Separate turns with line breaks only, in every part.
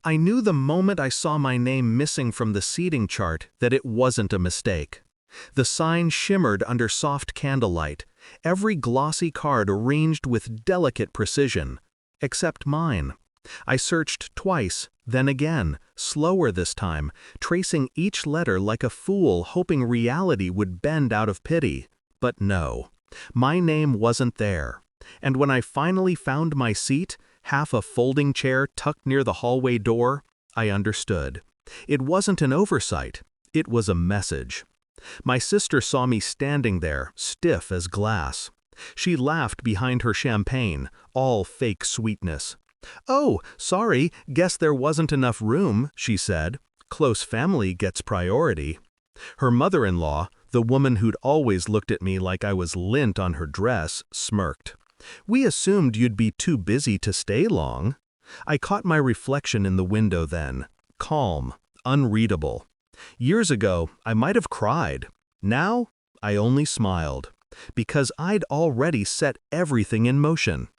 I knew the moment I saw my name missing from the seating chart that it wasn't a mistake. The sign shimmered under soft candlelight, every glossy card arranged with delicate precision, except mine. I searched twice, then again, slower this time, tracing each letter like a fool hoping reality would bend out of pity. But no, my name wasn't there. And when I finally found my seat, half a folding chair tucked near the hallway door, I understood. It wasn't an oversight, it was a message. My sister saw me standing there, stiff as glass. She laughed behind her champagne, all fake sweetness. "Oh, sorry, guess there wasn't enough room," she said. "Close family gets priority." Her mother-in-law, the woman who'd always looked at me like I was lint on her dress, smirked. "We assumed you'd be too busy to stay long." I caught my reflection in the window then, calm, unreadable. Years ago, I might have cried. Now, I only smiled, because I'd already set everything in motion.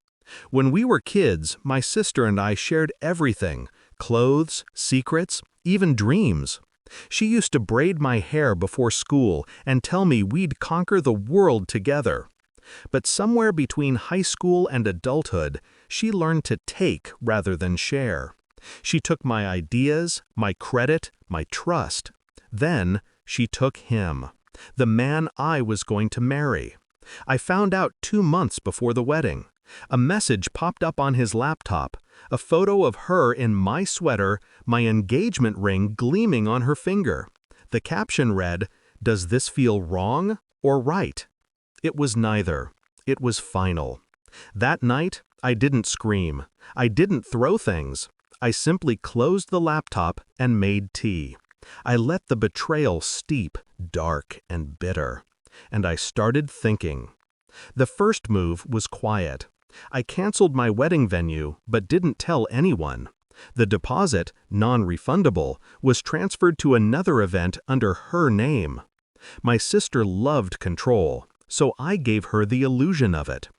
When we were kids, my sister and I shared everything, clothes, secrets, even dreams. She used to braid my hair before school and tell me we'd conquer the world together. But somewhere between high school and adulthood, she learned to take rather than share. She took my ideas, my credit, my trust. Then, she took him, the man I was going to marry. I found out 2 months before the wedding. A message popped up on his laptop, a photo of her in my sweater, my engagement ring gleaming on her finger. The caption read, "Does this feel wrong or right?" It was neither. It was final. That night, I didn't scream. I didn't throw things. I simply closed the laptop and made tea. I let the betrayal steep, dark and bitter. And I started thinking. The first move was quiet. I canceled my wedding venue, but didn't tell anyone. The deposit, non-refundable, was transferred to another event under her name. My sister loved control, so I gave her the illusion of it.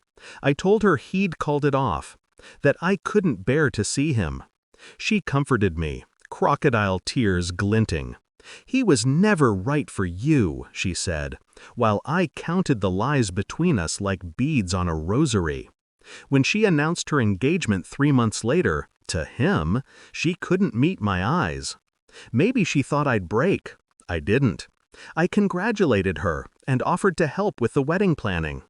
I told her he'd called it off, that I couldn't bear to see him. She comforted me, crocodile tears glinting. "He was never right for you," she said, while I counted the lies between us like beads on a rosary. When she announced her engagement 3 months later, to him, she couldn't meet my eyes. Maybe she thought I'd break. I didn't. I congratulated her and offered to help with the wedding planning.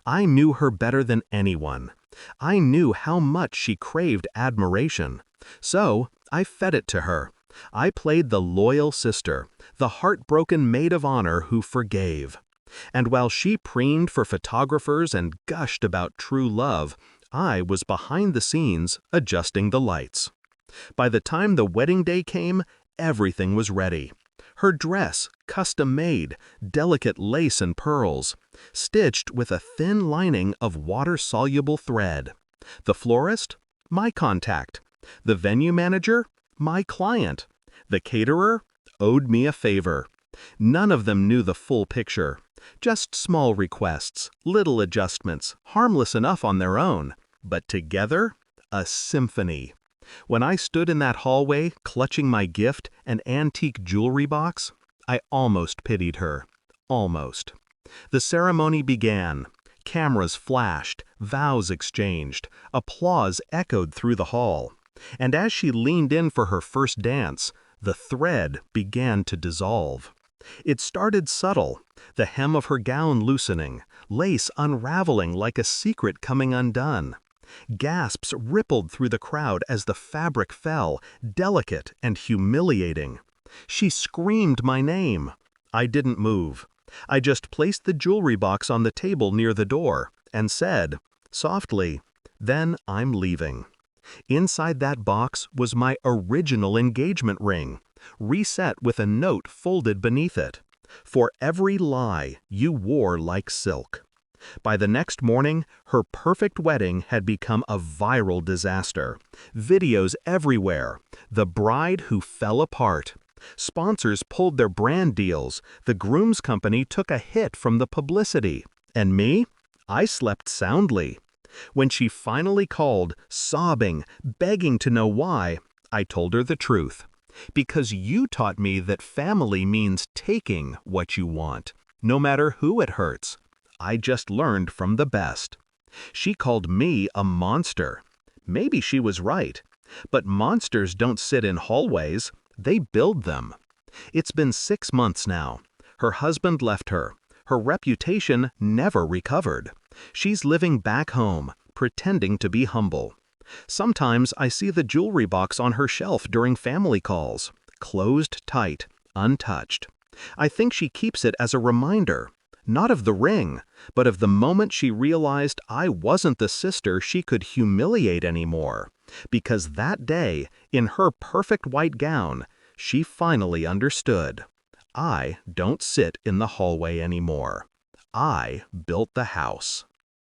I knew her better than anyone. I knew how much she craved admiration. So, I fed it to her. I played the loyal sister, the heartbroken maid of honor who forgave. And while she preened for photographers and gushed about true love, I was behind the scenes adjusting the lights. By the time the wedding day came, everything was ready. Her dress, custom-made, delicate lace and pearls, stitched with a thin lining of water-soluble thread. The florist? My contact. The venue manager? My client. The caterer? Owed me a favor. None of them knew the full picture. Just small requests, little adjustments, harmless enough on their own. But together, a symphony. When I stood in that hallway, clutching my gift, an antique jewelry box, I almost pitied her. Almost. The ceremony began. Cameras flashed, vows exchanged, applause echoed through the hall. And as she leaned in for her first dance, the thread began to dissolve. It started subtle, the hem of her gown loosening, lace unraveling like a secret coming undone. Gasps rippled through the crowd as the fabric fell, delicate and humiliating. She screamed my name. I didn't move. I just placed the jewelry box on the table near the door and said, softly, "Then I'm leaving." Inside that box was my original engagement ring, reset with a note folded beneath it. "For every lie you wore like silk." By the next morning, her perfect wedding had become a viral disaster. Videos everywhere. The bride who fell apart. Sponsors pulled their brand deals. The groom's company took a hit from the publicity. And me? I slept soundly. When she finally called, sobbing, begging to know why, I told her the truth. Because you taught me that family means taking what you want, no matter who it hurts. I just learned from the best. She called me a monster. Maybe she was right. But monsters don't sit in hallways, they build them. It's been 6 months now. Her husband left her. Her reputation never recovered. She's living back home, pretending to be humble. Sometimes I see the jewelry box on her shelf during family calls, closed tight, untouched. I think she keeps it as a reminder, not of the ring, but of the moment she realized I wasn't the sister she could humiliate anymore. Because that day, in her perfect white gown, she finally understood. I don't sit in the hallway anymore. I built the house.